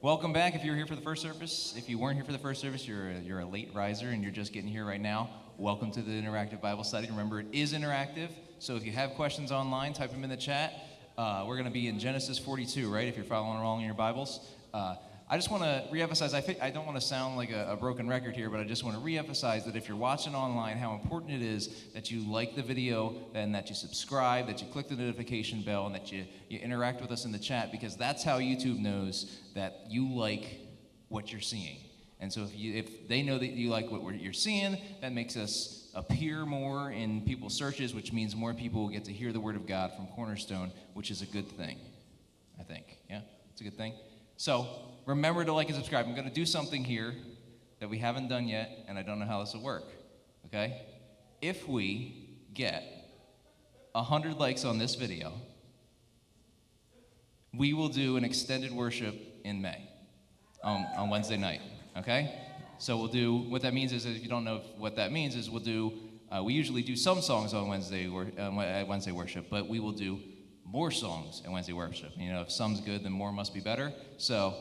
Welcome back. If you were here for the first service, if you weren't here for the first service, you're a late riser and you're just getting here right now. Welcome to the interactive Bible study. Remember, it is interactive, so if you have questions online, type them in the chat. We're going to be in Genesis 42, right? If you're following along in your Bibles. I just want to reemphasize, I don't want to sound like a broken record here, but I just want to reemphasize that if you're watching online, how important it is that you like the video and that you subscribe, that you click the notification bell, and that you interact with us in the chat, because that's how YouTube knows that you like what you're seeing. And so if they know that you like what you're seeing, that makes us appear more in people's searches, which means more people will get to hear the Word of God from Cornerstone, which is a good thing, I think. Yeah, it's a good thing. So remember to like and subscribe. I'm going to do something here that we haven't done yet, and I don't know how this will work, okay? If we get 100 likes on this video, we will do an extended worship in May on Wednesday night, okay? So we'll do, what that means is, if you don't know what that means, is we'll do, we usually do some songs on Wednesday worship, but we will do more songs at Wednesday worship. You know, if some's good, then more must be better. So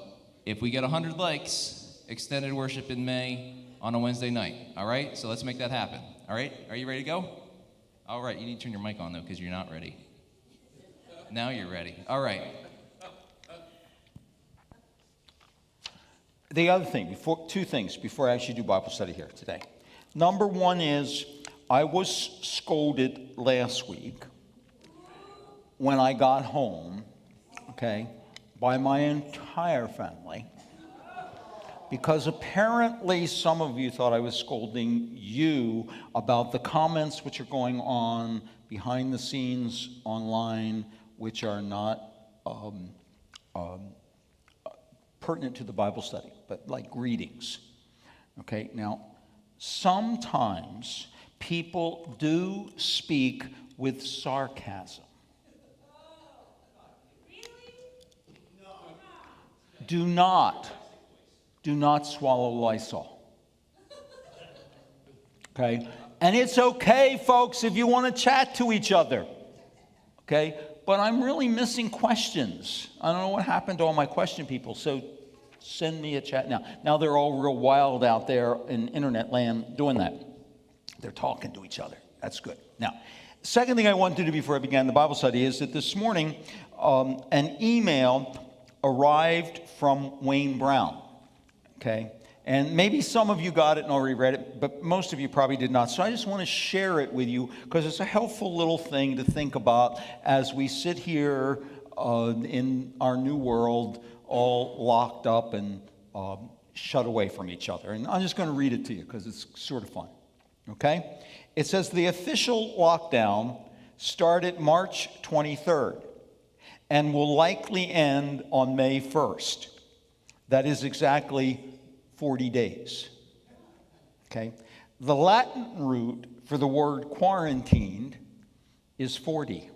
if we get 100 likes, extended worship in May on a Wednesday night, all right? So let's make that happen, all right? Are you ready to go? All right, you need to turn your mic on, though, because you're not ready. Now you're ready. All right. The other thing, two things before I actually do Bible study here today. Number one is, I was scolded last week when I got home, okay, by my entire family, because apparently some of you thought I was scolding you about the comments which are going on behind the scenes online, which are not pertinent to the Bible study, but like greetings. Okay, now, sometimes people do speak with sarcasm. Do not swallow Lysol. Okay? And it's okay, folks, if you want to chat to each other. Okay? But I'm really missing questions. I don't know what happened to all my question people, so send me a chat now. Now they're all real wild out there in internet land doing that. They're talking to each other. That's good. Now, second thing I wanted to do before I began the Bible study is that this morning an email arrived from Wayne Brown, okay? And maybe some of you got it and already read it, but most of you probably did not. So I just want to share it with you because it's a helpful little thing to think about as we sit here in our new world, all locked up and shut away from each other. And I'm just going to read it to you because it's sort of fun, okay? It says, the official lockdown started March 23rd. And will likely end on May 1st. That is exactly 40 days. Okay? The Latin root for the word quarantined is 40.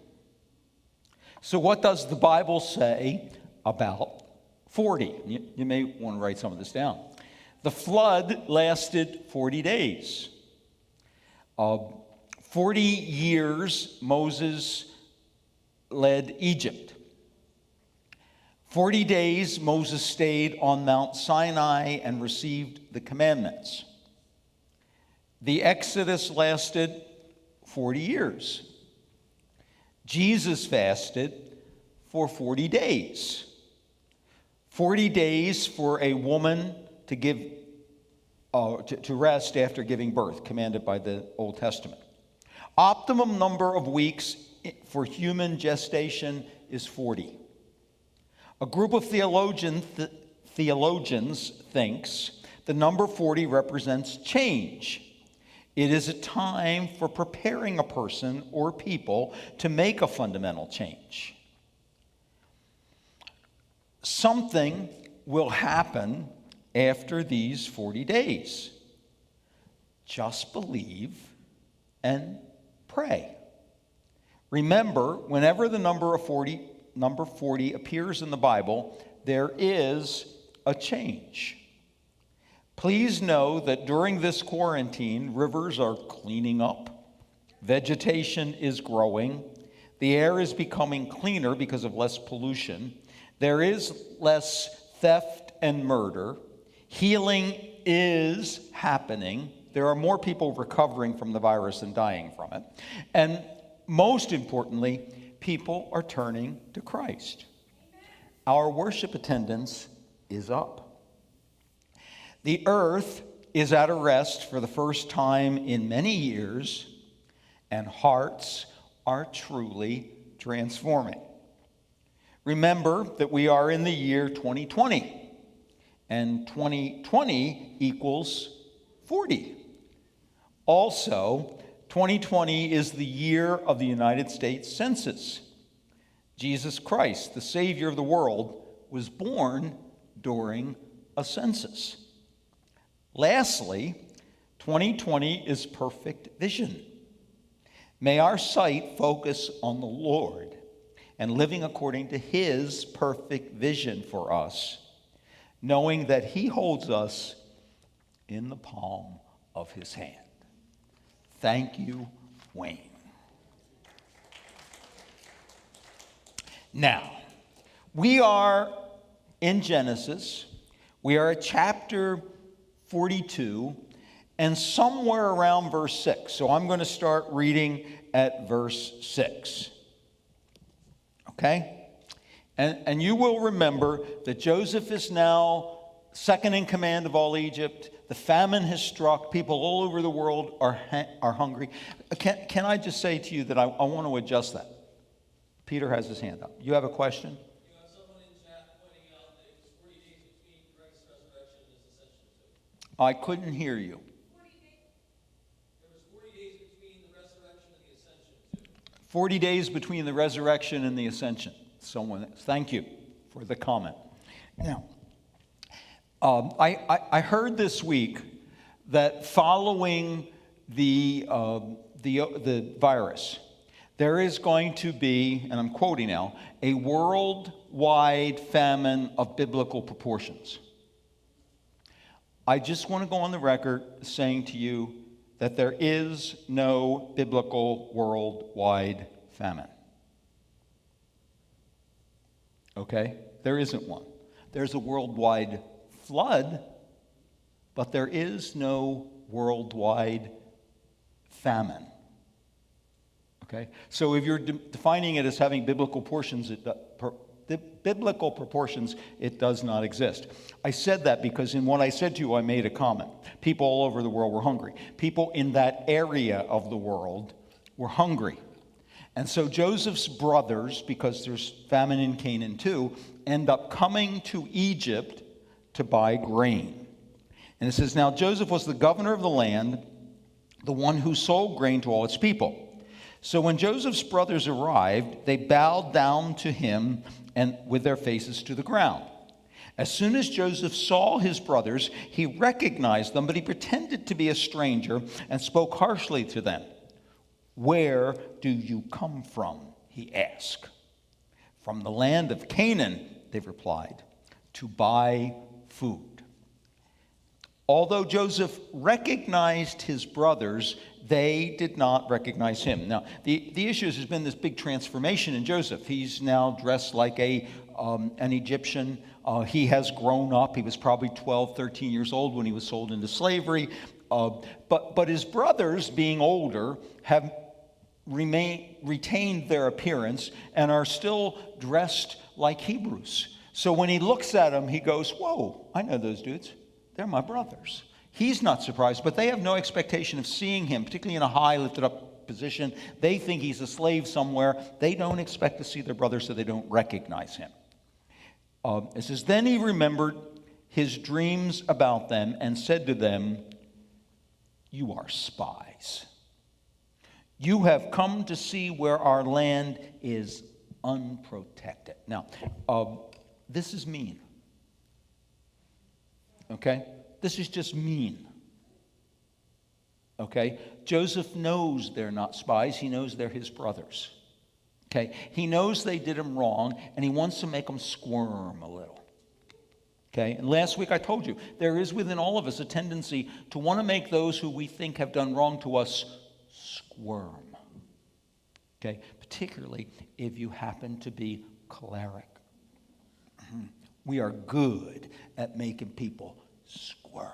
So what does the Bible say about 40? You may want to write some of this down. The flood lasted 40 days. 40 years Moses led Egypt. 40 days Moses stayed on Mount Sinai and received the commandments. The Exodus lasted 40 years. Jesus fasted for 40 days. 40 days for a woman to give to rest after giving birth, commanded by the Old Testament. Optimum number of weeks for human gestation is 40. A group of theologians thinks the number 40 represents change. It is a time for preparing a person or people to make a fundamental change. Something will happen after these 40 days. Just believe and pray. Remember, whenever the number 40 appears in the Bible, there is a change. Please know that during this quarantine, rivers are cleaning up, vegetation is growing, the air is becoming cleaner because of less pollution, there is less theft and murder. Healing is happening. There are more people recovering from the virus than dying from it. And most importantly, people are turning to Christ. Our worship attendance is up. The earth is at a rest for the first time in many years, and hearts are truly transforming. Remember that we are in the year 2020, and 2020 equals 40. Also, 2020 is the year of the United States Census. Jesus Christ, the Savior of the world, was born during a census. Lastly, 2020 is perfect vision. May our sight focus on the Lord and living according to His perfect vision for us, knowing that He holds us in the palm of His hand. Thank you, Wayne. Now, we are in Genesis. We are at chapter 42, and somewhere around verse 6. So I'm going to start reading at verse 6. Okay? And you will remember that Joseph is now second in command of all Egypt. The famine has struck. People all over the world are hungry. Can I just say to you that I want to adjust that? Peter has his hand up. You have a question? You have someone in chat pointing out that it was 40 days between Christ's resurrection and his ascension too. I couldn't hear you. 40 days? There was 40 days between the resurrection and the ascension too. 40 days between the resurrection and the ascension. Thank you for the comment. Now, I heard this week that following the virus, there is going to be, and I'm quoting now, a worldwide famine of biblical proportions. I just want to go on the record saying to you that there is no biblical worldwide famine. Okay? There isn't one. There's a worldwide flood, but there is no worldwide famine. Okay? So if you're defining it as having biblical proportions, it does not exist. I said that because in what I said to you, I made a comment. People all over the world were hungry. People in that area of the world were hungry. And so Joseph's brothers, because there's famine in Canaan too, end up coming to Egypt to buy grain. And it says, now Joseph was the governor of the land, the one who sold grain to all its people. So when Joseph's brothers arrived, they bowed down to him and with their faces to the ground. As soon as Joseph saw his brothers, he recognized them, but he pretended to be a stranger and spoke harshly to them. Where do you come from? He asked. From the land of Canaan, they replied, to buy food. Although Joseph recognized his brothers, they did not recognize him. Now, the issue has been this big transformation in Joseph. He's now dressed like an Egyptian. He has grown up. He was probably 12, 13 years old when he was sold into slavery. But his brothers, being older, have retained their appearance and are still dressed like Hebrews. So when he looks at them, he goes, whoa, I know those dudes. They're my brothers. He's not surprised, but they have no expectation of seeing him, particularly in a high lifted up position. They think he's a slave somewhere. They don't expect to see their brother, so they don't recognize him. It says, then he remembered his dreams about them and said to them, you are spies. You have come to see where our land is unprotected. Now, this is mean. Okay? This is just mean. Okay? Joseph knows they're not spies. He knows they're his brothers. Okay? He knows they did him wrong, and he wants to make them squirm a little. Okay? And last week I told you, there is within all of us a tendency to want to make those who we think have done wrong to us squirm. Okay? Particularly if you happen to be choleric. We are good at making people squirm.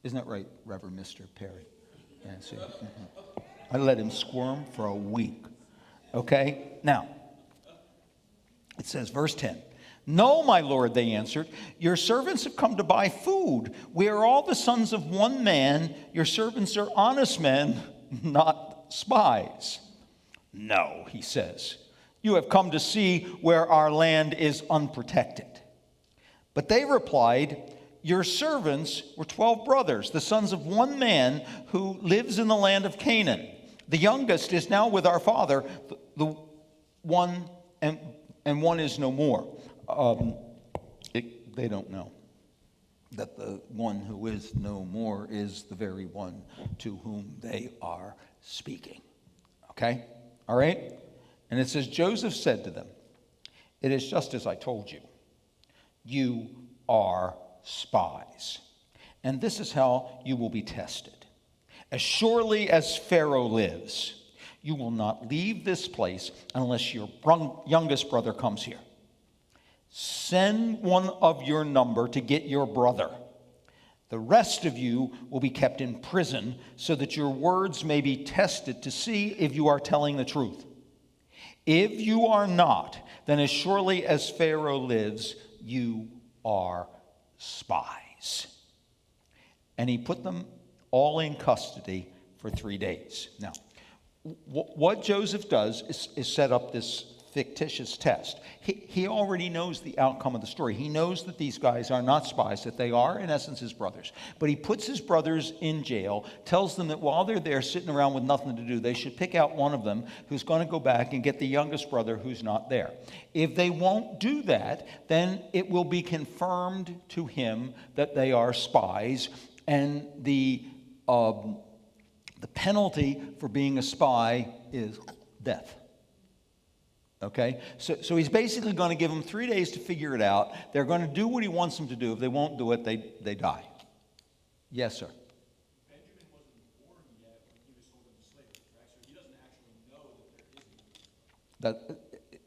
Isn't that right, Reverend Mr. Perry? Yeah, see? I let him squirm for a week. Okay? Now, it says, verse 10. No, my lord, they answered. Your servants have come to buy food. We are all the sons of one man. Your servants are honest men, not spies. No, he says. You have come to see where our land is unprotected. But they replied, your servants were 12 brothers, the sons of one man who lives in the land of Canaan. The youngest is now with our father, the one and one is no more. They don't know that the one who is no more is the very one to whom they are speaking. Okay? All right? And it says, Joseph said to them, it is just as I told you. You are spies. And this is how you will be tested. As surely as Pharaoh lives, you will not leave this place unless your youngest brother comes here. Send one of your number to get your brother. The rest of you will be kept in prison so that your words may be tested to see if you are telling the truth. If you are not, then as surely as Pharaoh lives, you are spies. And he put them all in custody for 3 days. Now, what Joseph does is set up this fictitious test. He already knows the outcome of the story. He knows that these guys are not spies, that they are, in essence, his brothers. But he puts his brothers in jail, tells them that while they're there sitting around with nothing to do, they should pick out one of them who's going to go back and get the youngest brother who's not there. If they won't do that, then it will be confirmed to him that they are spies, and the penalty for being a spy is death. Okay? So he's basically going to give them 3 days to figure it out. They're going to do what he wants them to do. If they won't do it, they die. Yes, sir. Benjamin wasn't born yet when he was sold into slavery, right? So he doesn't actually know that there is.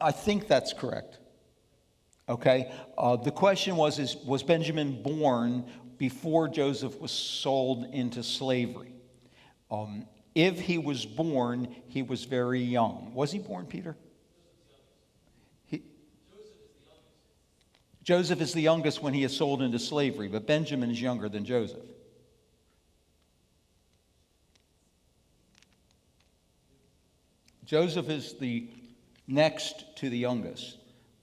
I think that's correct. Okay? The question was Benjamin born before Joseph was sold into slavery? If he was born, he was very young. Was he born, Peter? Joseph is the youngest when he is sold into slavery, but Benjamin is younger than Joseph. Joseph is the next to the youngest,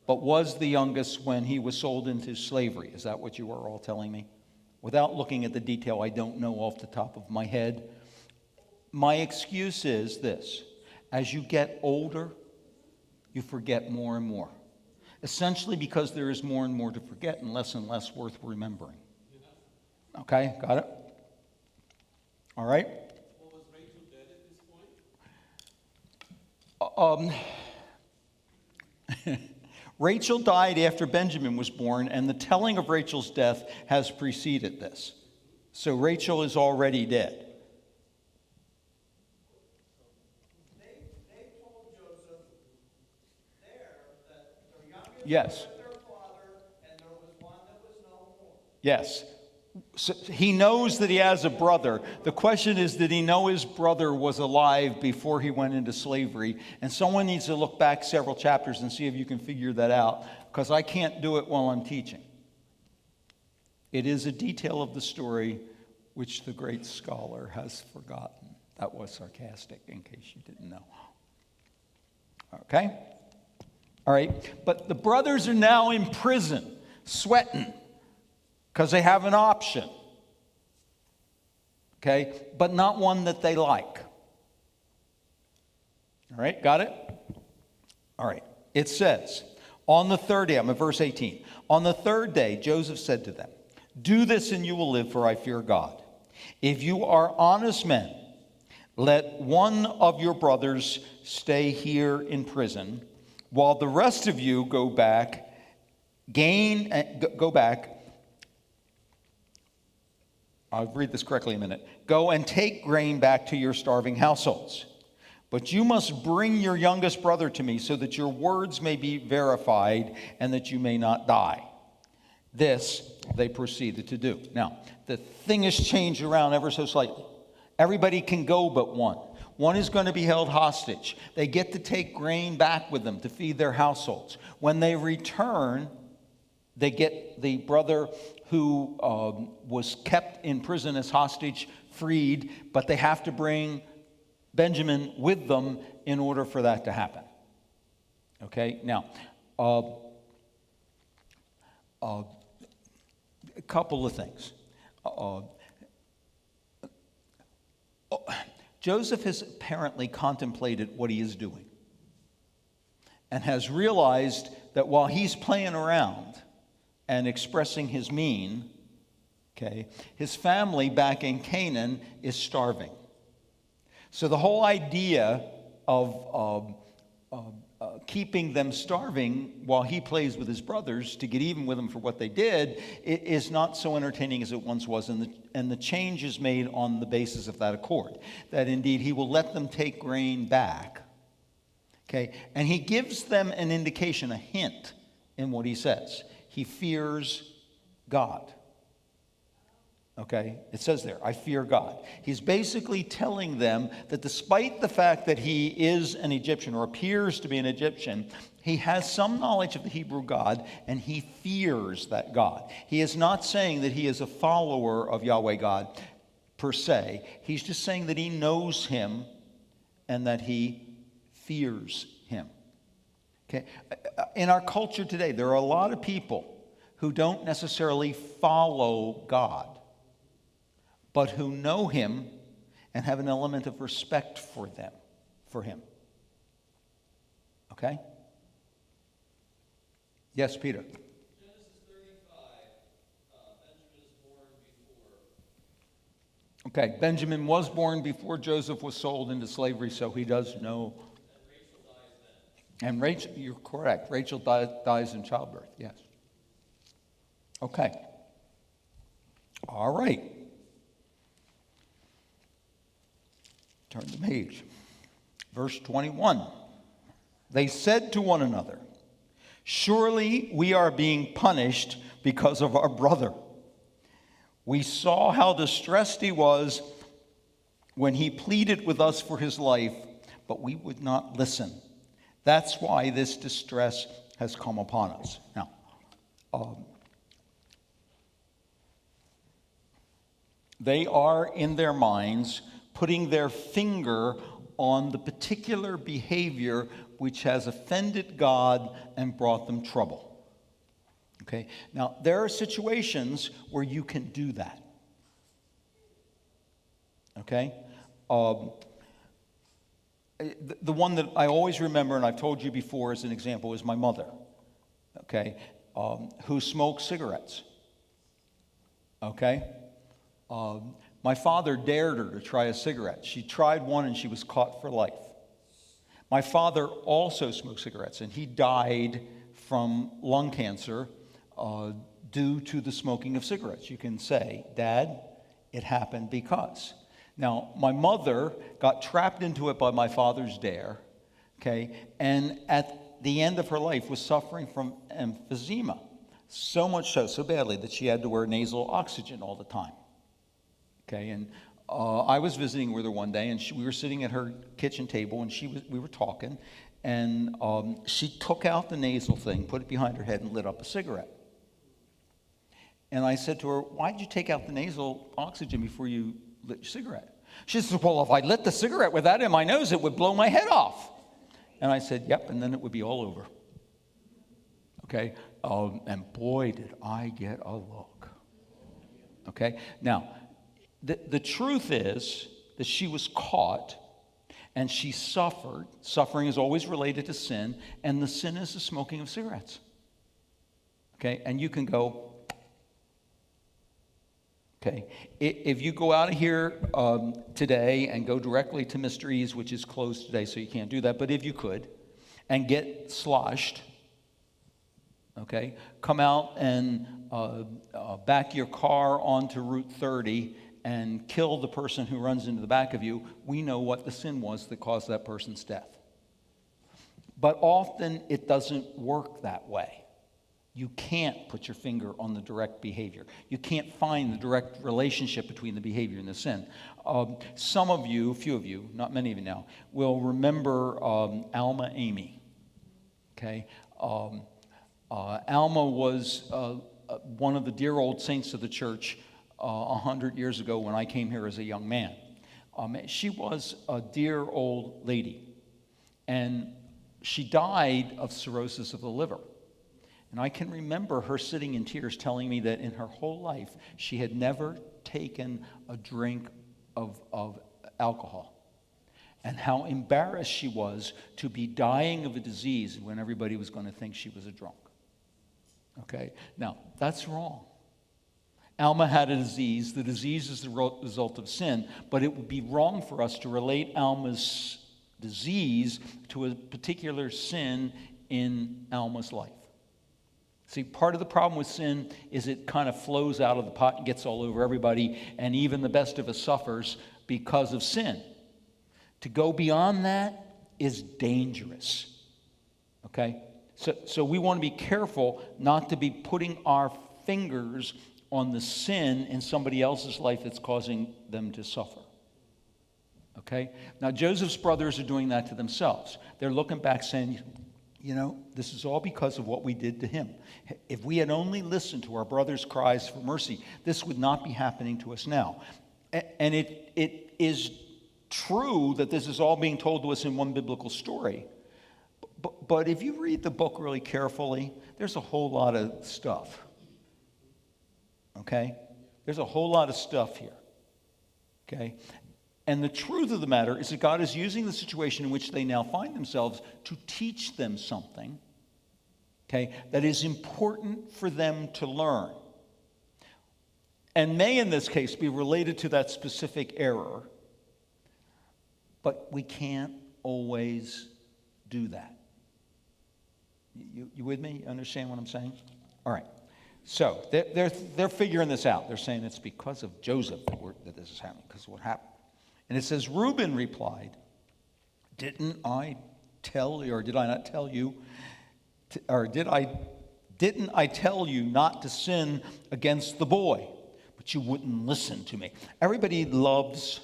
but was the youngest when he was sold into slavery. Is that what you are all telling me? Without looking at the detail, I don't know off the top of my head. My excuse is this: as you get older, you forget more and more. Essentially because there is more and more to forget and less worth remembering. Okay, got it? All right? Well, was Rachel dead at this point? Rachel died after Benjamin was born, and the telling of Rachel's death has preceded this. So Rachel is already dead. They told Joseph there that their youngest Yes. was their father, and there was one that was no more. Yes. So he knows that he has a brother. The question is, did he know his brother was alive before he went into slavery? And someone needs to look back several chapters and see if you can figure that out, because I can't do it while I'm teaching. It is a detail of the story which the great scholar has forgotten. That was sarcastic, in case you didn't know. Okay? All right. But the brothers are now in prison, sweating, because they have an option. Okay? But not one that they like. All right? Got it? All right. It says, on the third day, I'm at verse 18. On the third day, Joseph said to them, do this and you will live, for I fear God. If you are honest men, let one of your brothers stay here in prison, while the rest of you go back. I'll read this correctly in a minute. Go and take grain back to your starving households. But you must bring your youngest brother to me so that your words may be verified and that you may not die. This they proceeded to do. Now, the thing has changed around ever so slightly. Everybody can go but one. One is going to be held hostage. They get to take grain back with them to feed their households. When they return, they get the brother who was kept in prison as hostage freed, but they have to bring Benjamin with them in order for that to happen. Okay, now, a couple of things. Joseph has apparently contemplated what he is doing and has realized that while he's playing around and expressing his mean, okay, his family back in Canaan is starving. So the whole idea of keeping them starving while he plays with his brothers to get even with them for what they did is not so entertaining as it once was, and the change is made on the basis of that accord, that indeed he will let them take grain back. Okay, and he gives them an indication, a hint in what he says. He fears God. Okay, it says there, I fear God. He's basically telling them that despite the fact that he is an Egyptian or appears to be an Egyptian, he has some knowledge of the Hebrew God and he fears that God. He is not saying that he is a follower of Yahweh God per se. He's just saying that he knows him and that he fears him. Okay, in our culture today, there are a lot of people who don't necessarily follow God, but who know him and have an element of respect for him. Okay? Yes, Peter. Genesis 35, Benjamin is born before. Okay, Benjamin was born before Joseph was sold into slavery, so he does know. And Rachel dies then. And Rachel, you're correct. Rachel dies in childbirth, yes. Okay. All right. Turn the page. Verse 21. They said to one another, surely we are being punished because of our brother. We saw how distressed he was when he pleaded with us for his life, but we would not listen. That's why this distress has come upon us. Now, they are in their minds putting their finger on the particular behavior which has offended God and brought them trouble. Okay? Now, there are situations where you can do that. Okay? The one that I always remember, and I've told you before as an example, is my mother, okay, who smoked cigarettes. Okay? My father dared her to try a cigarette. She tried one and she was caught for life. My father also smoked cigarettes, and he died from lung cancer due to the smoking of cigarettes. You can say, Dad, it happened because. Now, my mother got trapped into it by my father's dare, okay, and at the end of her life was suffering from emphysema, so much so badly that she had to wear nasal oxygen all the time. Okay, and I was visiting with her one day, and we were sitting at her kitchen table, and we were talking, and she took out the nasal thing, put it behind her head, and lit up a cigarette. And I said to her, why did you take out the nasal oxygen before you lit your cigarette? She said, well, if I lit the cigarette with that in my nose, it would blow my head off. And I said, yep, and then it would be all over. Okay, and boy, did I get a look. Okay, now, the truth is that she was caught and she suffered. Suffering is always related to sin, and the sin is the smoking of cigarettes. Okay, and you can go, okay, if you go out of here today and go directly to Mr. E's, which is closed today, so you can't do that, but if you could, and get sloshed, okay, come out and back your car onto Route 30 and kill the person who runs into the back of you, we know what the sin was that caused that person's death. But often it doesn't work that way. You can't put your finger on the direct behavior. You can't find the direct relationship between the behavior and the sin. Some of you, a few of you, not many of you now, will remember Alma Amy. Okay? Alma was one of the dear old saints of the church 100 years ago when I came here as a young man. She was a dear old lady, and she died of cirrhosis of the liver. And I can remember her sitting in tears telling me that in her whole life, she had never taken a drink of alcohol. And how embarrassed she was to be dying of a disease when everybody was going to think she was a drunk. Okay? Now, that's wrong. Alma had a disease. The disease is the result of sin, but it would be wrong for us to relate Alma's disease to a particular sin in Alma's life. See, part of the problem with sin is it kind of flows out of the pot and gets all over everybody, and even the best of us suffers because of sin. To go beyond that is dangerous. Okay? So we want to be careful not to be putting our fingers on the sin in somebody else's life that's causing them to suffer. Okay? Now, Joseph's brothers are doing that to themselves. They're looking back saying, you know, this is all because of what we did to him. If we had only listened to our brother's cries for mercy, this would not be happening to us now. And it is true that this is all being told to us in one biblical story. But if you read the book really carefully, there's a whole lot of stuff. Okay? There's a whole lot of stuff here. Okay? And the truth of the matter is that God is using the situation in which they now find themselves to teach them something, okay, that is important for them to learn. And may, in this case, be related to that specific error. But we can't always do that. You with me? You understand what I'm saying? All right. So they're figuring this out. They're saying it's because of Joseph that this is happening, because of what happened. And it says, Reuben replied, didn't I tell you, or did I not tell you, didn't I tell you not to sin against the boy? But you wouldn't listen to me. Everybody loves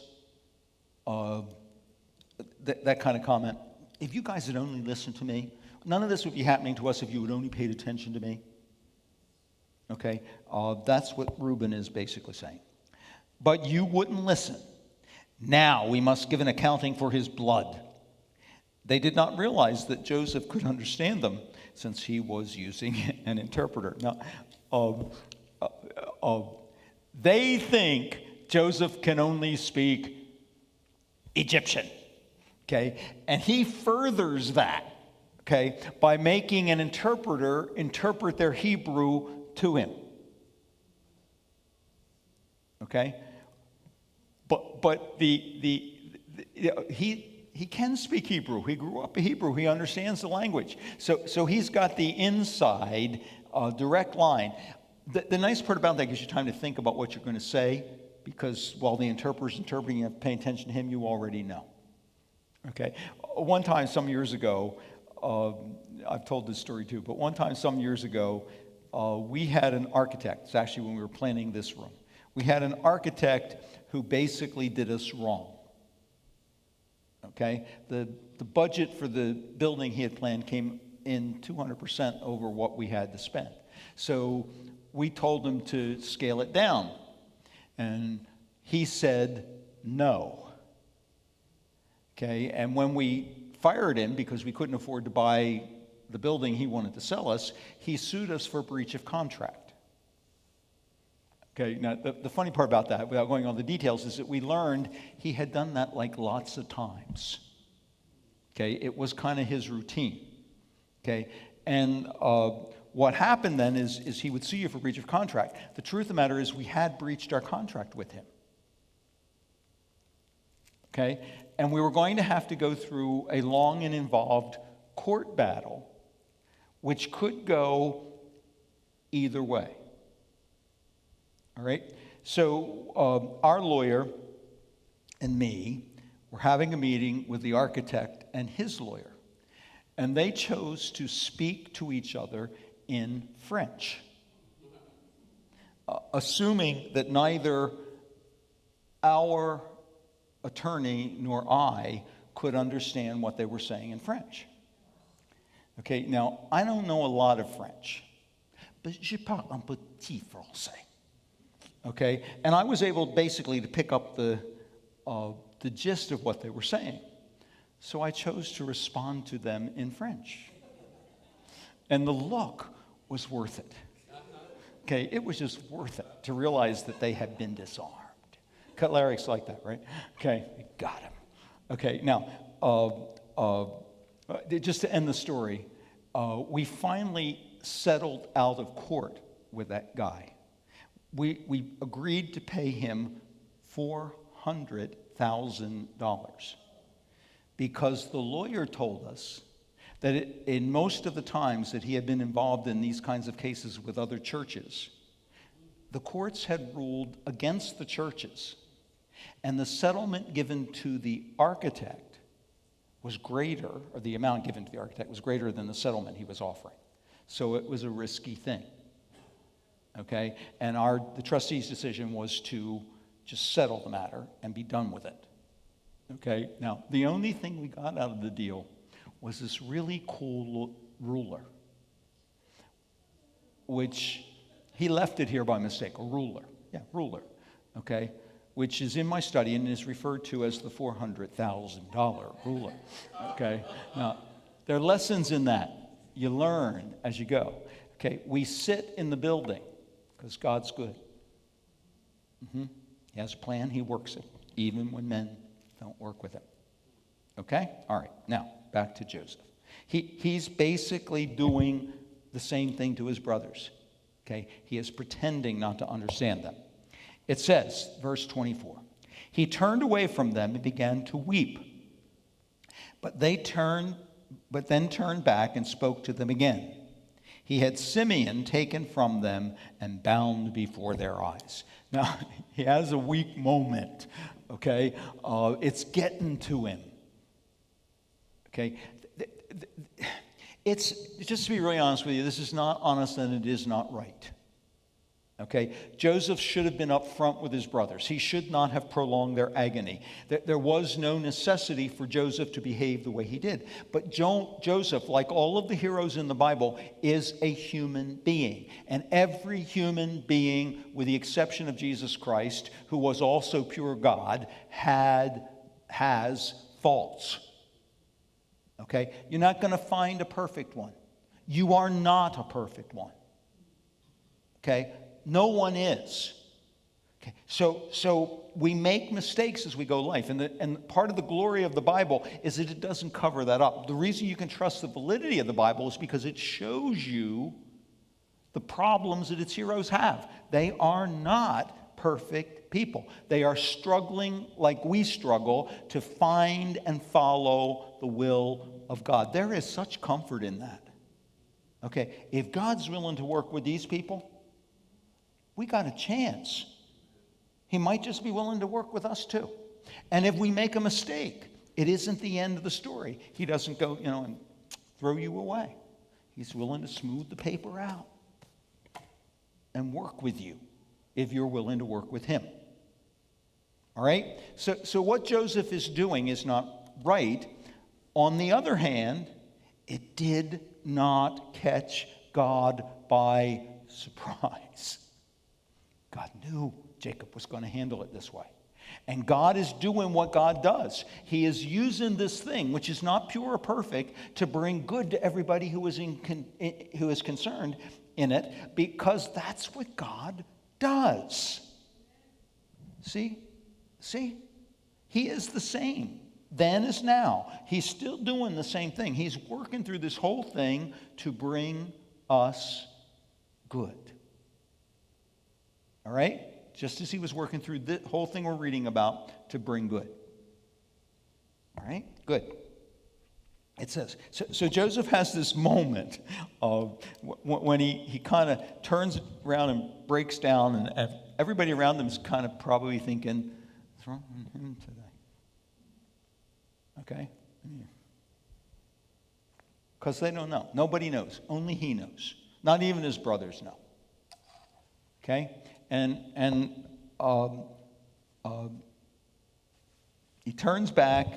that kind of comment. If you guys had only listened to me, none of this would be happening to us if you had only paid attention to me. Okay? That's what Reuben is basically saying. But you wouldn't listen. Now we must give an accounting for his blood. They did not realize that Joseph could understand them since he was using an interpreter. Now, they think Joseph can only speak Egyptian, okay? And he furthers that, okay, by making an interpreter interpret their Hebrew to him, okay? But he can speak Hebrew. He grew up in Hebrew. He understands the language. So he's got the inside direct line. The nice part about that gives you time to think about what you're going to say, because while the interpreter's interpreting, you have to pay attention to him, you already know. Okay? One time, some years ago, I've told this story too, but one time, some years ago, we had an architect. It's actually when we were planning this room. We had an architect who basically did us wrong. Okay? The budget for the building he had planned came in 200% over what we had to spend. So we told him to scale it down. And he said no. Okay? And when we fired him because we couldn't afford to buy the building he wanted to sell us, he sued us for breach of contract. Okay, now the funny part about that, without going on the details, is that we learned he had done that like lots of times. Okay, it was kind of his routine. Okay, and what happened then is he would sue you for breach of contract. The truth of the matter is we had breached our contract with him. Okay, and we were going to have to go through a long and involved court battle, which could go either way. All right? So our lawyer and me were having a meeting with the architect and his lawyer, and they chose to speak to each other in French, assuming that neither our attorney nor I could understand what they were saying in French. Okay, now, I don't know a lot of French, but je parle un petit français. Okay, and I was able basically to pick up the gist of what they were saying. So I chose to respond to them in French. And the look was worth it. Okay, it was just worth it to realize that they had been disarmed. Larry's like that, right? Okay, got him. Okay, now, just to end the story, we finally settled out of court with that guy. We agreed to pay him $400,000 because the lawyer told us that in most of the times that he had been involved in these kinds of cases with other churches, the courts had ruled against the churches, and the settlement given to the architect was greater, or the amount given to the architect was greater than the settlement he was offering. So it was a risky thing. Okay? And the trustee's decision was to just settle the matter and be done with it. Okay? Now, the only thing we got out of the deal was this really cool ruler, which he left it here by mistake, a ruler. Yeah, ruler. Okay? Which is in my study and is referred to as the $400,000 ruler. Okay? Now, there are lessons in that. You learn as you go. Okay? We sit in the building because God's good. He has a plan. He works it, even when men don't work with him. Okay? All right. Now, back to Joseph. He's basically doing the same thing to his brothers. Okay? He is pretending not to understand them. It says, verse 24, he turned away from them and began to weep. But then turned back and spoke to them again. He had Simeon taken from them and bound before their eyes. Now, he has a weak moment, okay? It's getting to him, okay? It's, just to be really honest with you, this is not honest and it is not right. Okay, Joseph should have been up front with his brothers. He should not have prolonged their agony. There was no necessity for Joseph to behave the way he did. But Joseph, like all of the heroes in the Bible, is a human being. And every human being, with the exception of Jesus Christ, who was also pure God, has faults. Okay, you're not going to find a perfect one. You are not a perfect one. Okay? No one is. Okay. So we make mistakes as we go life. And part of the glory of the Bible is that it doesn't cover that up. The reason you can trust the validity of the Bible is because it shows you the problems that its heroes have. They are not perfect people. They are struggling like we struggle to find and follow the will of God. There is such comfort in that. Okay, if God's willing to work with these people, we got a chance. He might just be willing to work with us too. And if we make a mistake, it isn't the end of the story. He doesn't go, and throw you away. He's willing to smooth the paper out and work with you if you're willing to work with him. All right? So what Joseph is doing is not right. On the other hand, it did not catch God by surprise. God knew Jacob was going to handle it this way. And God is doing what God does. He is using this thing, which is not pure or perfect, to bring good to everybody who is concerned in it, because that's what God does. See? He is the same then as now. He's still doing the same thing. He's working through this whole thing to bring us good. All right? Just as he was working through the whole thing we're reading about to bring good. All right? Good. It says, so Joseph has this moment of when he kind of turns around and breaks down everybody around them is kind of probably thinking, what's wrong with him today? Okay? Because they don't know. Nobody knows. Only he knows. Not even his brothers know. Okay? And he turns back,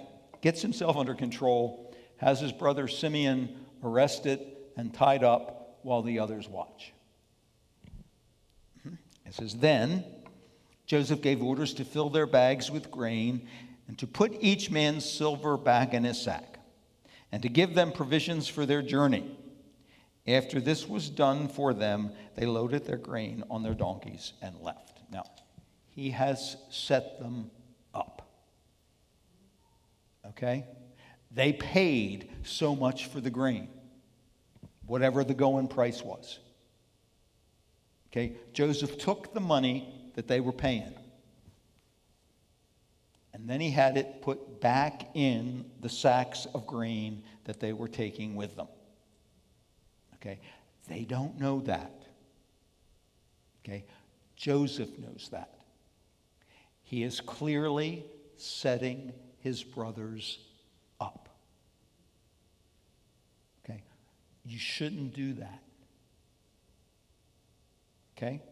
gets himself under control, has his brother Simeon arrested and tied up while the others watch. It says, then Joseph gave orders to fill their bags with grain and to put each man's silver bag in his sack and to give them provisions for their journey. After this was done for them, they loaded their grain on their donkeys and left. Now, he has set them up. Okay? They paid so much for the grain, whatever the going price was. Okay? Joseph took the money that they were paying, and then he had it put back in the sacks of grain that they were taking with them. Okay? They don't know that. Okay? Joseph knows that. He is clearly setting his brothers up. Okay? You shouldn't do that. Okay?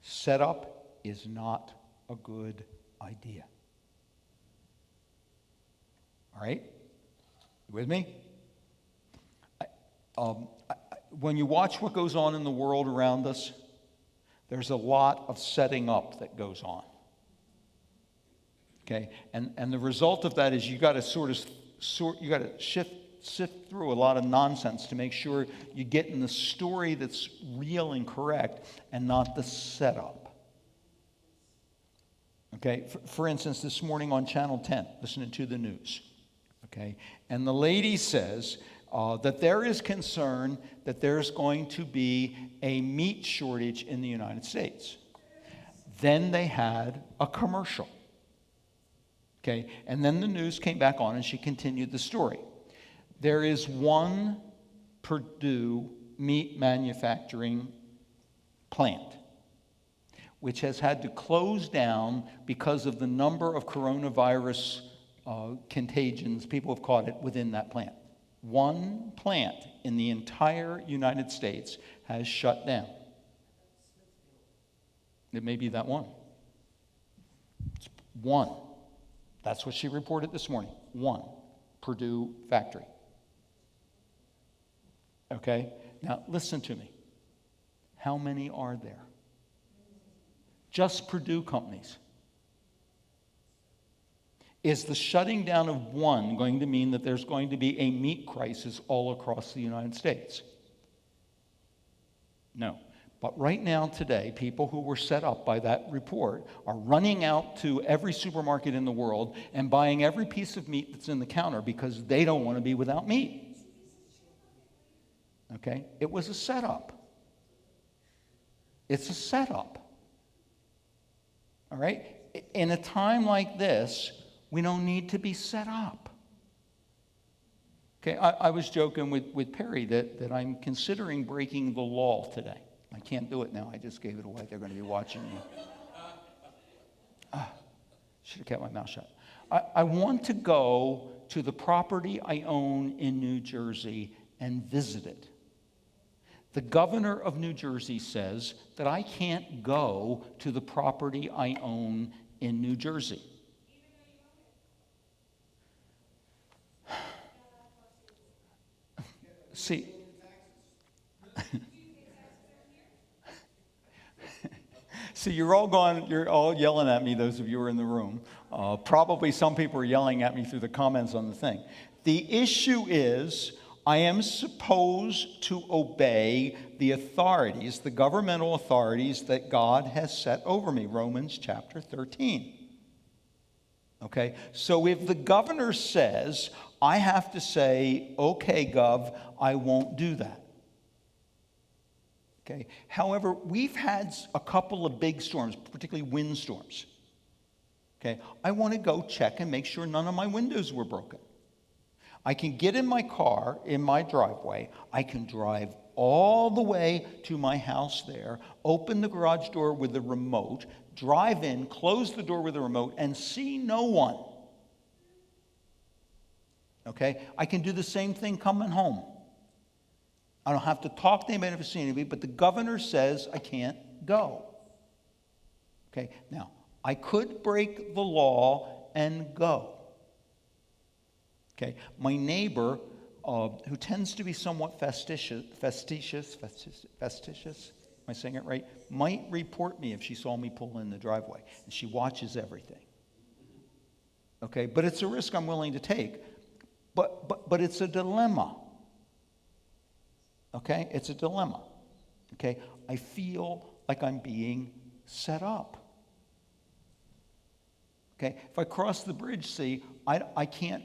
Set up is not a good idea. All right? You with me? When you watch what goes on in the world around us, there's a lot of setting up that goes on. Okay? And the result of that is you got to sift through a lot of nonsense to make sure you get in the story that's real and correct and not the setup. Okay? For instance, this morning on Channel 10, listening to the news. Okay? And the lady says that there is concern that there's going to be a meat shortage in the United States. Then they had a commercial. Okay, and then the news came back on and she continued the story. There is one Purdue meat manufacturing plant which has had to close down because of the number of coronavirus contagions people have caught it within that plant. One plant in the entire United States has shut down. It may be that one. It's one. That's what she reported this morning. One Purdue factory. Okay? Now, listen to me. How many are there? Just Purdue companies. Is the shutting down of one going to mean that there's going to be a meat crisis all across the United States? No. But right now, today, people who were set up by that report are running out to every supermarket in the world and buying every piece of meat that's in the counter because they don't want to be without meat. Okay? It was a setup. It's a setup. All right? In a time like this, we don't need to be set up. Okay? I was joking with Perry that I'm considering breaking the law today. I can't do it now. I just gave it away. They're going to be watching me. Should have kept my mouth shut. I want to go to the property I own in New Jersey and visit it. The governor of New Jersey says that I can't go to the property I own in New Jersey. See, see, you're all yelling at me, those of you who are in the room. Probably some people are yelling at me through the comments on the thing. The issue is, I am supposed to obey the authorities, the governmental authorities that God has set over me. Romans chapter 13. Okay? So if the governor says, I have to say, okay, Gov, I won't do that. Okay. However, we've had a couple of big storms, particularly windstorms. Okay. I want to go check and make sure none of my windows were broken. I can get in my car, in my driveway. I can drive all the way to my house there, open the garage door with the remote, drive in, close the door with the remote, and see no one. Okay? I can do the same thing coming home. I don't have to talk to anybody if I see anybody, but the governor says I can't go. Okay? Now, I could break the law and go. Okay? My neighbor, who tends to be somewhat fastidious, am I saying it right? Might report me if she saw me pull in the driveway. And she watches everything. Okay? But it's a risk I'm willing to take. But it's a dilemma. Okay? It's a dilemma. Okay? I feel like I'm being set up. Okay? If I cross the bridge, see, I can't,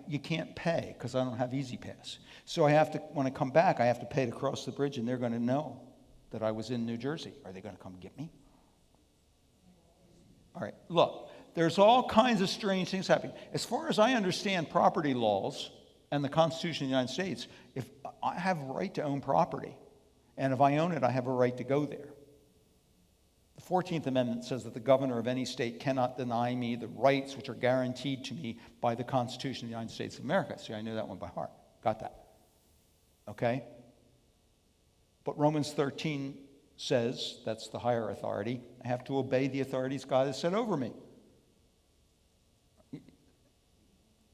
you can't pay because I don't have Easy Pass. So I have to, when I come back, I have to pay to cross the bridge, and they're going to know that I was in New Jersey. Are they going to come get me? All right, look, there's all kinds of strange things happening. As far as I understand property laws and the Constitution of the United States, if I have a right to own property, and if I own it, I have a right to go there. The 14th Amendment says that the governor of any state cannot deny me the rights which are guaranteed to me by the Constitution of the United States of America. See, I knew that one by heart. Got that. Okay? But Romans 13 says, that's the higher authority, I have to obey the authorities God has set over me.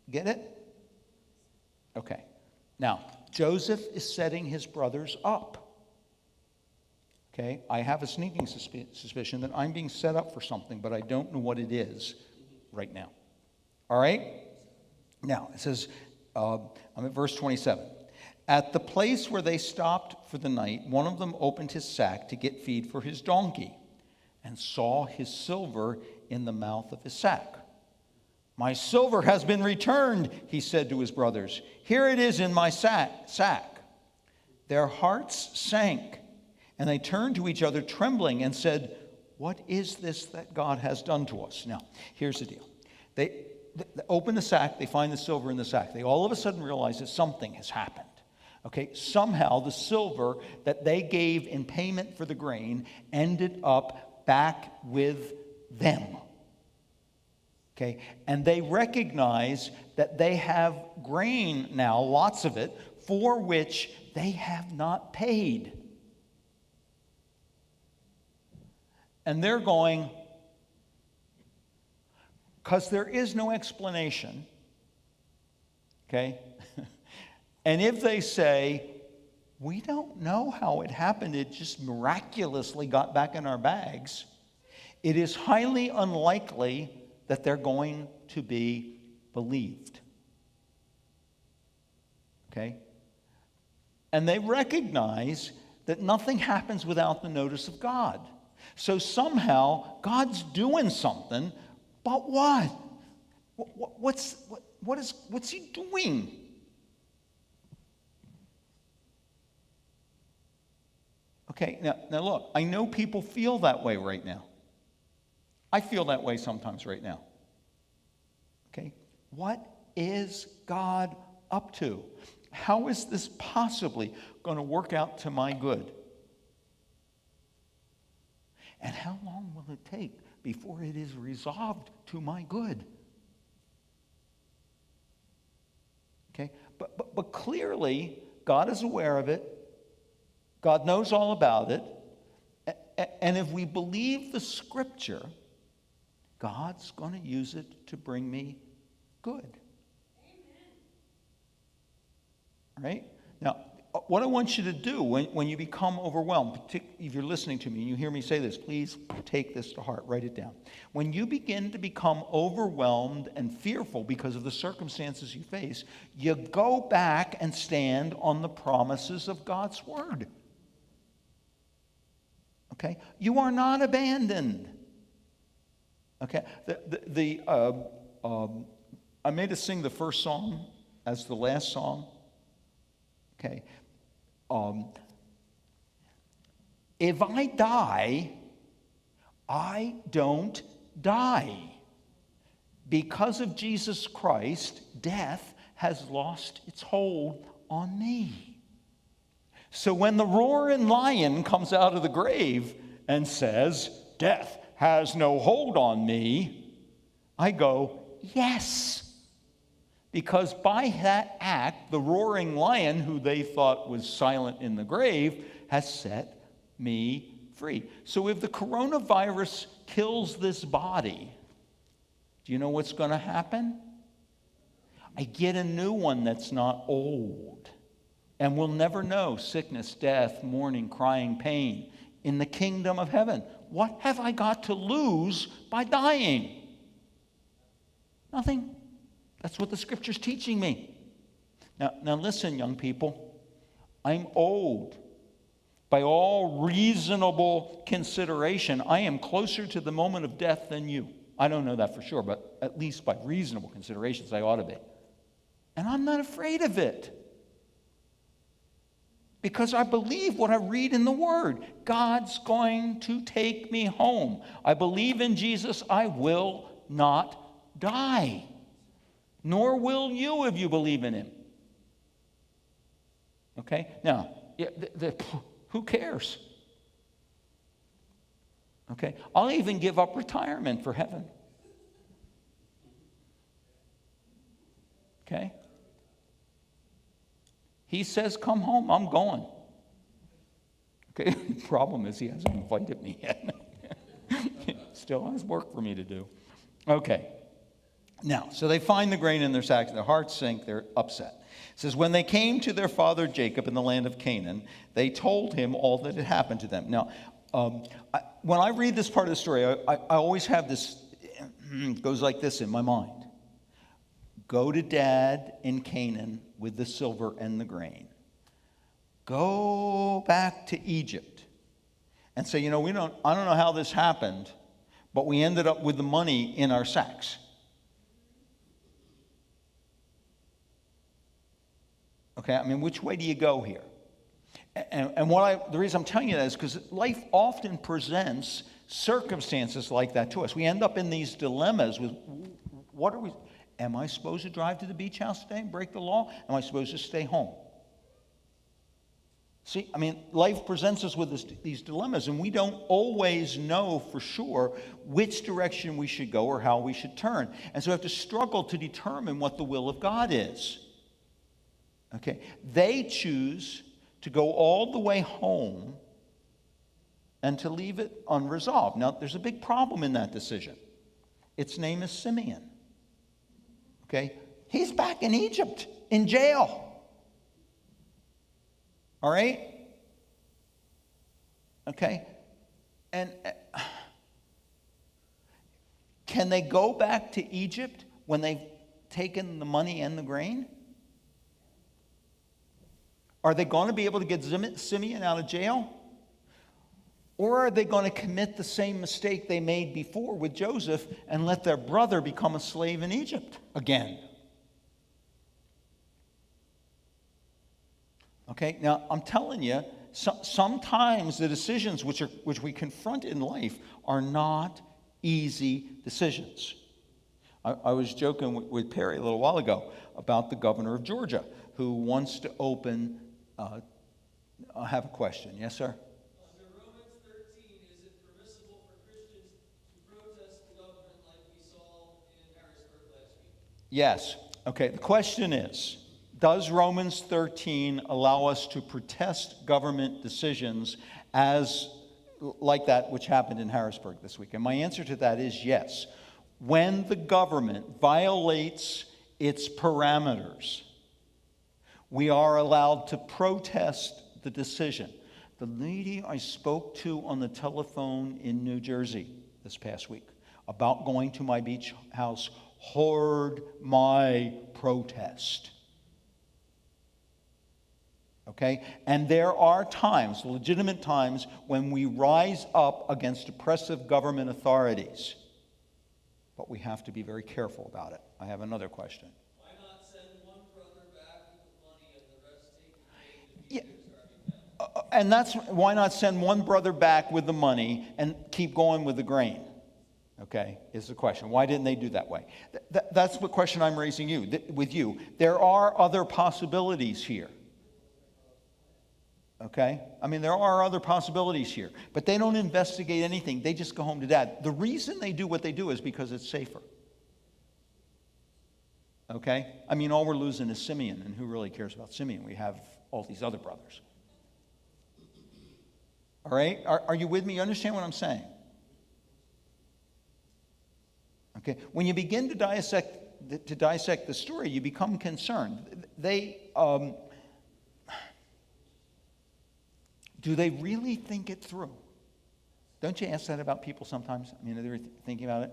Get it? Okay. Now, Joseph is setting his brothers up. Okay? I have a sneaking suspicion that I'm being set up for something, but I don't know what it is right now. All right? Now, it says, I'm at verse 27. At the place where they stopped for the night, one of them opened his sack to get feed for his donkey and saw his silver in the mouth of his sack. My silver has been returned, he said to his brothers. Here it is in my sack. Their hearts sank, and they turned to each other trembling and said, what is this that God has done to us? Now, here's the deal. They open the sack, they find the silver in the sack. They all of a sudden realize that something has happened. Okay, somehow the silver that they gave in payment for the grain ended up back with them. Okay, and they recognize that they have grain now, lots of it, for which they have not paid. And they're going, because there is no explanation, okay? And if they say, we don't know how it happened, it just miraculously got back in our bags, it is highly unlikely that they're going to be believed. Okay? And they recognize that nothing happens without the notice of God. So somehow, God's doing something, but what? What's he doing? Okay, now look, I know people feel that way right now. I feel that way sometimes right now. Okay, what is God up to? How is this possibly going to work out to my good? And how long will it take before it is resolved to my good? Okay, but clearly, God is aware of it. God knows all about it. And if we believe the Scripture, God's going to use it to bring me good. Amen. Right? Now, what I want you to do when you become overwhelmed, if you're listening to me and you hear me say this, please take this to heart, write it down. When you begin to become overwhelmed and fearful because of the circumstances you face, you go back and stand on the promises of God's Word. Okay? You are not abandoned. Okay? I made us sing the first song as the last song. Okay? If I die, I don't die. Because of Jesus Christ, death has lost its hold on me. So when the roaring lion comes out of the grave and says, "Death has no hold on me," I go, yes. Because by that act, the roaring lion, who they thought was silent in the grave, has set me free. So if the coronavirus kills this body, do you know what's going to happen? I get a new one that's not old. And we'll never know sickness, death, mourning, crying, pain in the kingdom of heaven. What have I got to lose by dying? Nothing. That's what the Scripture's teaching me. Now listen, young people. I'm old. By all reasonable consideration, I am closer to the moment of death than you. I don't know that for sure, but at least by reasonable considerations, I ought to be. And I'm not afraid of it. Because I believe what I read in the Word. God's going to take me home. I believe in Jesus. I will not die. Nor will you if you believe in him. Okay? Now, who cares? Okay? I'll even give up retirement for heaven. Okay? He says, "Come home," I'm going. Okay? The problem is he hasn't invited me yet. Still has work for me to do. Okay. Now, so they find the grain in their sacks, their hearts sink, they're upset. It says, when they came to their father Jacob in the land of Canaan, they told him all that had happened to them. Now, when I read this part of the story, I always have this, it goes like this in my mind. Go to Dad in Canaan with the silver and the grain. Go back to Egypt and say, I don't know how this happened, but we ended up with the money in our sacks. Okay, I mean, which way do you go here? And the reason I'm telling you that is because life often presents circumstances like that to us. We end up in these dilemmas with, am I supposed to drive to the beach house today and break the law? Am I supposed to stay home? See, I mean, life presents us with these dilemmas, and we don't always know for sure which direction we should go or how we should turn. And so we have to struggle to determine what the will of God is. Okay, they choose to go all the way home and to leave it unresolved. Now, there's a big problem in that decision. Its name is Simeon. Okay, he's back in Egypt, in jail. All right? Okay, and can they go back to Egypt when they've taken the money and the grain? Are they going to be able to get Simeon out of jail? Or are they going to commit the same mistake they made before with Joseph and let their brother become a slave in Egypt again? Okay, now I'm telling you, sometimes the decisions which we confront in life are not easy decisions. I was joking with Perry a little while ago about the governor of Georgia who wants to open. I have a question. Yes, sir? Under Romans 13, is it permissible for Christians to protest the government like we saw in Harrisburg last week? Yes. Okay, the question is, does Romans 13 allow us to protest government decisions like that which happened in Harrisburg this week? And my answer to that is yes. When the government violates its parameters, we are allowed to protest the decision. The lady I spoke to on the telephone in New Jersey this past week about going to my beach house heard my protest. Okay? And there are times, legitimate times, when we rise up against oppressive government authorities. But we have to be very careful about it. I have another question. Why not send one brother back with the money and the rest take the grain to feed their starving family? And that's why not send one brother back with the money and keep going with the grain? Okay, is the question. Why didn't they do that way? That's the question I'm raising with you. There are other possibilities here. Okay? I mean, there are other possibilities here. But they don't investigate anything. They just go home to dad. The reason they do what they do is because it's safer. Okay? I mean, all we're losing is Simeon. And who really cares about Simeon? We have all these other brothers. All right? Are you with me? You understand what I'm saying? Okay? When you begin to dissect the story, you become concerned. Do they really think it through? Don't you ask that about people sometimes? I mean, are they thinking about it?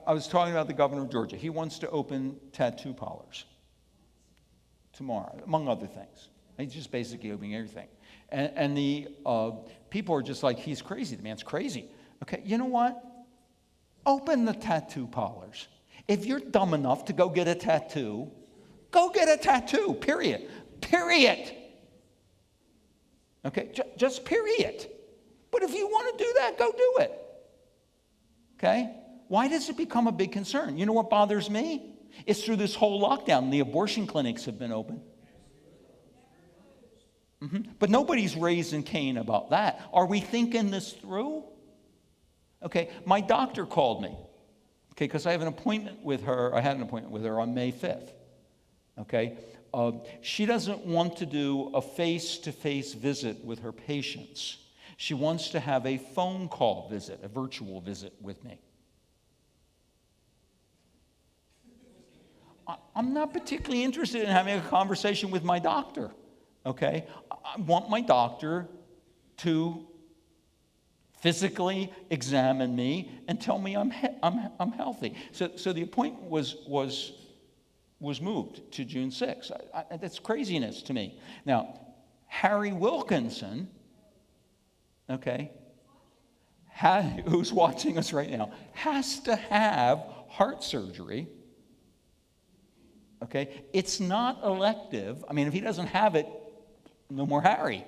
I was talking about the governor of Georgia. He wants to open tattoo parlors tomorrow, among other things. He's just basically opening everything. And the people are just like, he's crazy. The man's crazy. Okay, you know what? Open the tattoo parlors. If you're dumb enough to go get a tattoo, go get a tattoo, period. Period. Okay, just period. But if you want to do that, go do it. Okay? Why does it become a big concern? You know what bothers me? It's through this whole lockdown. The abortion clinics have been open. But nobody's raising Cain about that. Are we thinking this through? Okay, my doctor called me. Okay, because I have an appointment with her. I had an appointment with her on May 5th. Okay, she doesn't want to do a face-to-face visit with her patients. She wants to have a phone call visit, a virtual visit with me. I'm not particularly interested in having a conversation with my doctor. Okay, I want my doctor to physically examine me and tell me I'm healthy. So the appointment was moved to June 6th. That's craziness to me. Now, Harry Wilkinson, okay, who's watching us right now, has to have heart surgery. Okay, it's not elective. I mean, if he doesn't have it, no more Harry.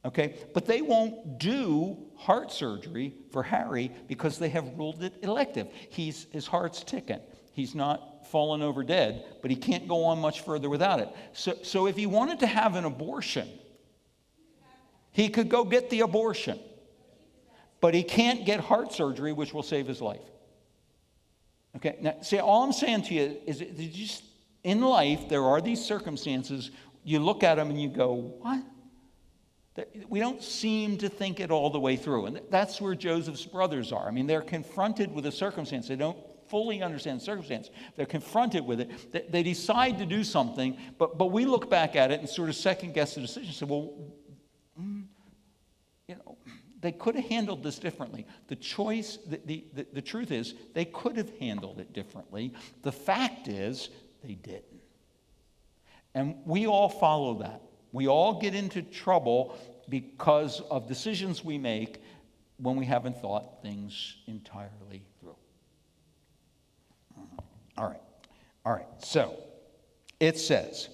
Okay, but they won't do heart surgery for Harry because they have ruled it elective. His heart's ticking. He's not fallen over dead, but he can't go on much further without it. So if he wanted to have an abortion, he could go get the abortion, but he can't get heart surgery, which will save his life. Okay, now, see, all I'm saying to you is that just in life, there are these circumstances, you look at them and you go, what? We don't seem to think it all the way through. And that's where Joseph's brothers are. I mean, they're confronted with a circumstance. They don't fully understand the circumstance. They're confronted with it. They decide to do something, but we look back at it and sort of second-guess the decision. Say, well, they could have handled this differently. The truth is, they could have handled it differently. The fact is, they didn't. And we all follow that. We all get into trouble because of decisions we make when we haven't thought things entirely through. All right. So, it says,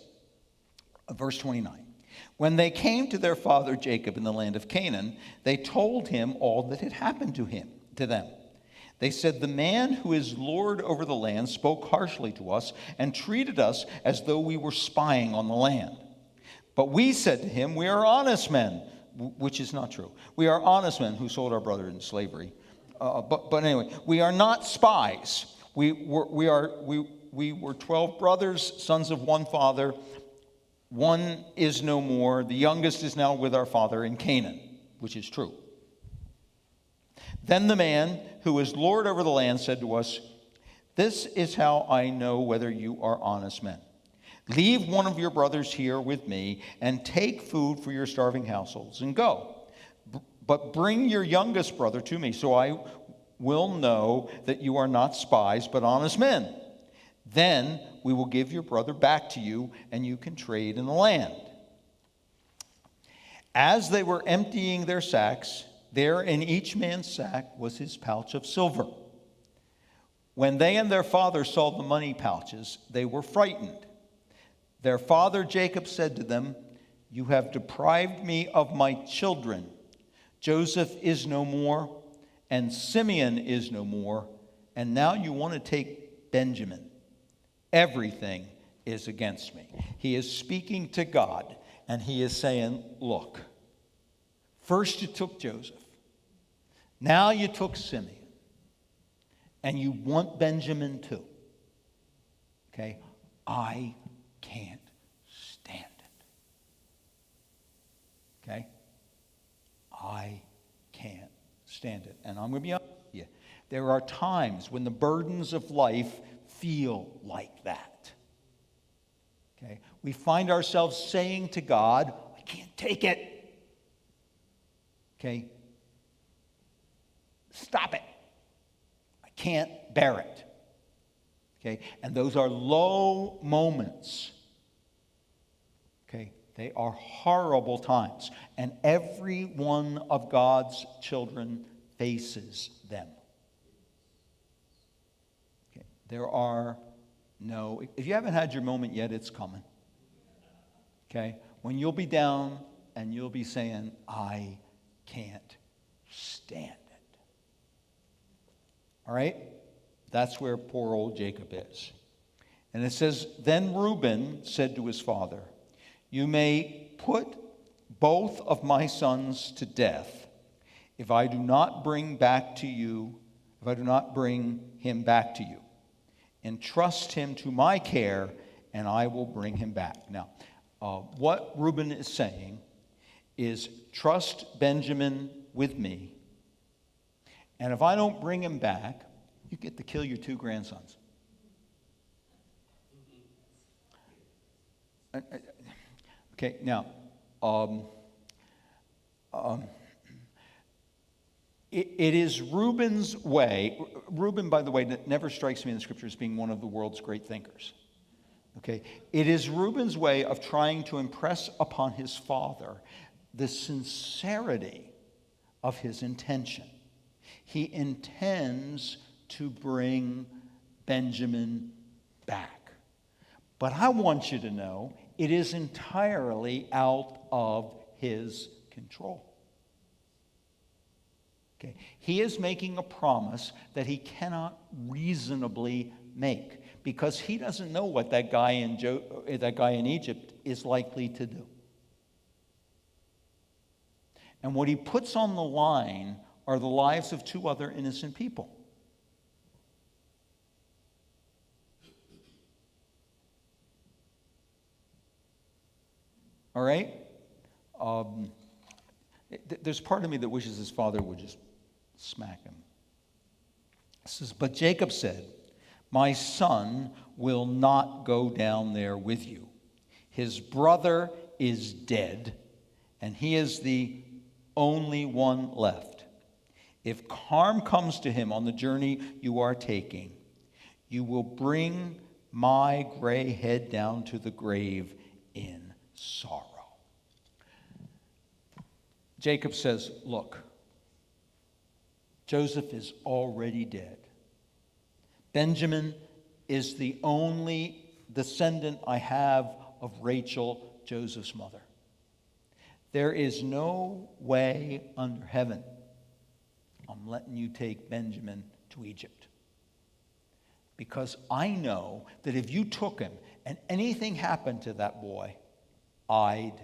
verse 29, when they came to their father Jacob in the land of Canaan, they told him all that had happened to them. They said, the man who is Lord over the land spoke harshly to us and treated us as though we were spying on the land. But we said to him, we are honest men, which is not true. We are honest men who sold our brother into slavery. But anyway, we are not spies. We were 12 brothers, sons of one father. One is no more. The youngest is now with our father in Canaan, which is true. Then the man who is Lord over the land said to us, this is how I know whether you are honest men. Leave one of your brothers here with me and take food for your starving households and go. But bring your youngest brother to me so I will know that you are not spies but honest men. Then we will give your brother back to you and you can trade in the land. As they were emptying their sacks, there in each man's sack was his pouch of silver. When they and their father saw the money pouches, they were frightened. Their father Jacob said to them, you have deprived me of my children. Joseph is no more, and Simeon is no more, and now you want to take Benjamin. Everything is against me. He is speaking to God, and he is saying, look, first you took Joseph. Now you took Simeon. And you want Benjamin too. Okay? I can't stand it. Okay? I can't stand it. And I'm going to be honest with you. There are times when the burdens of life feel like that. Okay? We find ourselves saying to God, I can't take it. Okay? Stop it. I can't bear it. Okay? And those are low moments. Okay? They are horrible times. And every one of God's children faces them. Okay? There are no, if you haven't had your moment yet, it's coming. Okay? When you'll be down and you'll be saying, I can't stand it. All right? That's where poor old Jacob is. And it says, then Reuben said to his father, you may put both of my sons to death if I do not bring him back to you. Entrust him to my care, and I will bring him back. Now, what Reuben is saying is, trust Benjamin with me, and if I don't bring him back, you get to kill your 2 grandsons. Okay, now, it is Reuben's way. Reuben, by the way, never strikes me in the scripture as being one of the world's great thinkers. Okay, it is Reuben's way of trying to impress upon his father the sincerity of his intention. He intends to bring Benjamin back. But I want you to know it is entirely out of his control. Okay. He is making a promise that he cannot reasonably make because he doesn't know what that guy in Egypt is likely to do. And what he puts on the line are the lives of 2 other innocent people. All right? There's part of me that wishes his father would just smack him. It says, but Jacob said, my son will not go down there with you. His brother is dead, and he is the only one left. If harm comes to him on the journey you are taking, you will bring my gray head down to the grave in sorrow. Jacob says, look, Joseph is already dead. Benjamin is the only descendant I have of Rachel, Joseph's mother. There is no way under heaven I'm letting you take Benjamin to Egypt. Because I know that if you took him and anything happened to that boy, I'd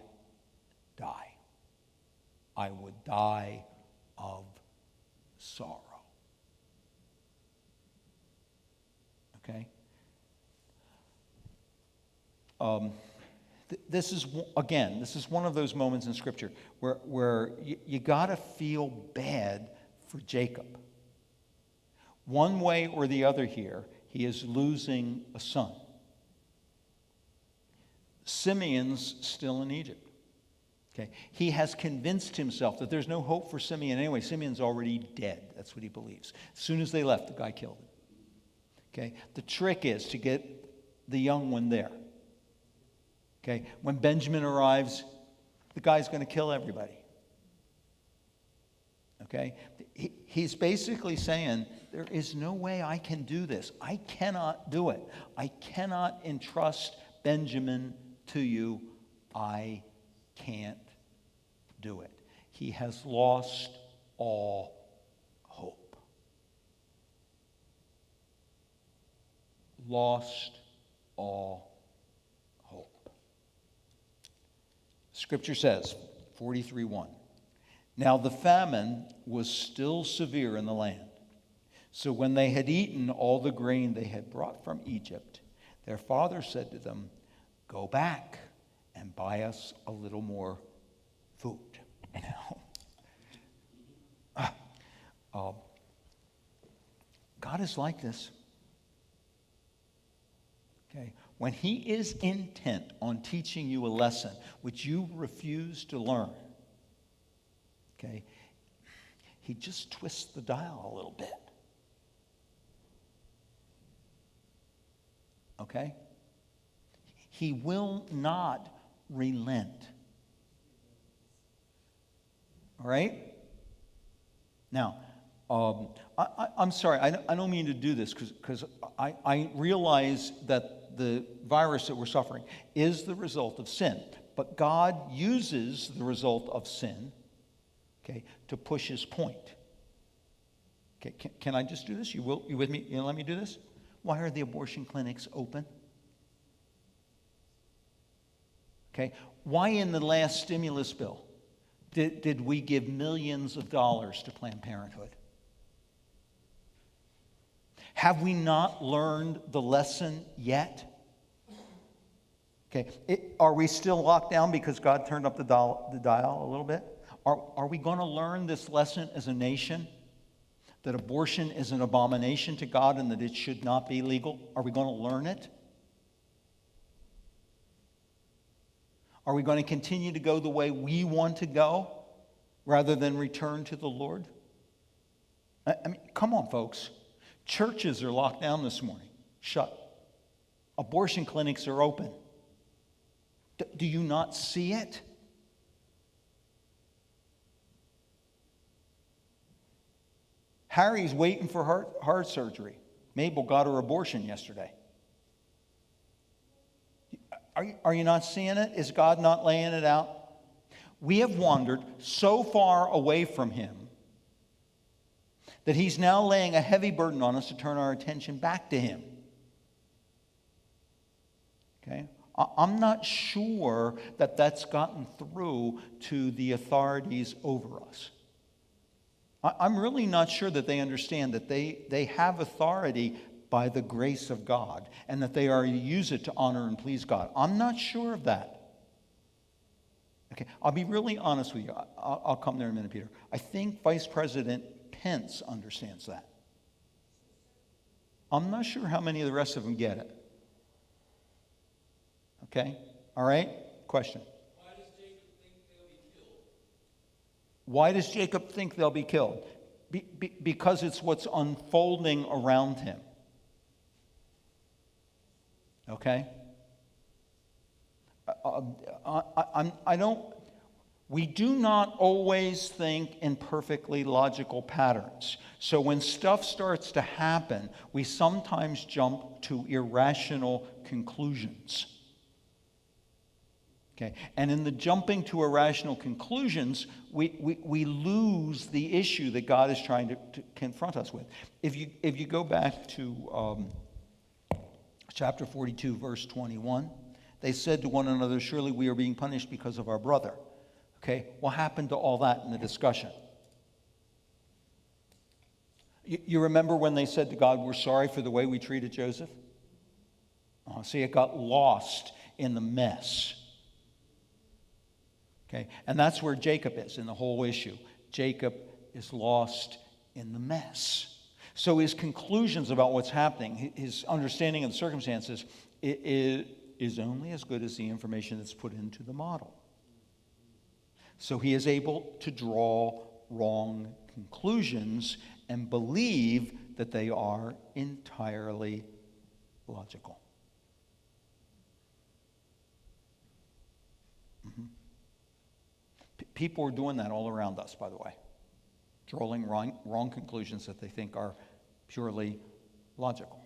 die. I would die of sorrow. Okay? This is one of those moments in Scripture where you got to feel bad for Jacob. One way or the other here, he is losing a son. Simeon's still in Egypt. Okay. He has convinced himself that there's no hope for Simeon anyway. Simeon's already dead. That's what he believes. As soon as they left, the guy killed him. Okay. The trick is to get the young one there. Okay. When Benjamin arrives, the guy's going to kill everybody. Okay. He's basically saying, there is no way I can do this. I cannot do it. I cannot entrust Benjamin to you. I can't do it. He has lost all hope. Lost all Scripture says, 43:1. Now the famine was still severe in the land. So when they had eaten all the grain they had brought from Egypt, their father said to them, "Go back and buy us a little more food." You know? God is like this. Okay? When he is intent on teaching you a lesson which you refuse to learn, okay, he just twists the dial a little bit. Okay? He will not relent. All right? Now, I'm sorry, I don't mean to do this because I realize that the virus that we're suffering is the result of sin. But God uses the result of sin, okay, to push his point. Okay, can I just do this? You with me? You let me do this? Why are the abortion clinics open? Okay, why in the last stimulus bill did we give millions of dollars to Planned Parenthood? Have we not learned the lesson yet? Okay, are we still locked down because God turned up the dial a little bit? Are we going to learn this lesson as a nation? That abortion is an abomination to God and that it should not be legal? Are we going to learn it? Are we going to continue to go the way we want to go rather than return to the Lord? I mean, come on, folks. Churches are locked down this morning, shut. Abortion clinics are open. Do you not see it? Harry's waiting for heart surgery. Mabel got her abortion yesterday. Are you not seeing it? Is God not laying it out? We have wandered so far away from him that he's now laying a heavy burden on us to turn our attention back to him. Okay? I'm not sure that that's gotten through to the authorities over us. I'm really not sure that they understand that they have authority by the grace of God and that they are to use it to honor and please God. I'm not sure of that. Okay, I'll be really honest with you. I'll come there in a minute, Peter. I think Vice President Pence understands that. I'm not sure how many of the rest of them get it. Okay? All right? Question. Why does Jacob think they'll be killed? Because it's what's unfolding around him. Okay? We do not always think in perfectly logical patterns. So when stuff starts to happen, we sometimes jump to irrational conclusions. Okay, and in the jumping to irrational conclusions, we lose the issue that God is trying to confront us with. If you go back to chapter 42, verse 21, they said to one another, "Surely we are being punished because of our brother." Okay, what happened to all that in the discussion? You remember when they said to God, "We're sorry for the way we treated Joseph"? See, it got lost in the mess. Okay, and that's where Jacob is in the whole issue. Jacob is lost in the mess. So his conclusions about what's happening, his understanding of the circumstances, is only as good as the information that's put into the model. So he is able to draw wrong conclusions and believe that they are entirely logical. People are doing that all around us, by the way. Drawing wrong conclusions that they think are purely logical.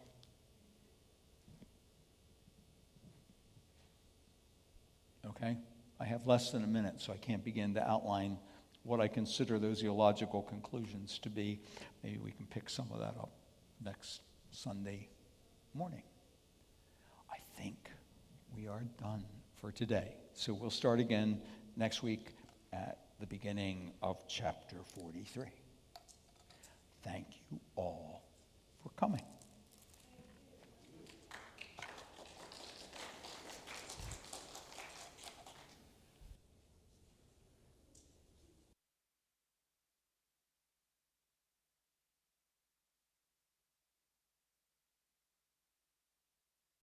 Okay? I have less than a minute, so I can't begin to outline what I consider those illogical conclusions to be. Maybe we can pick some of that up next Sunday morning. I think we are done for today. So we'll start again next week at the beginning of chapter 43. Thank you all for coming.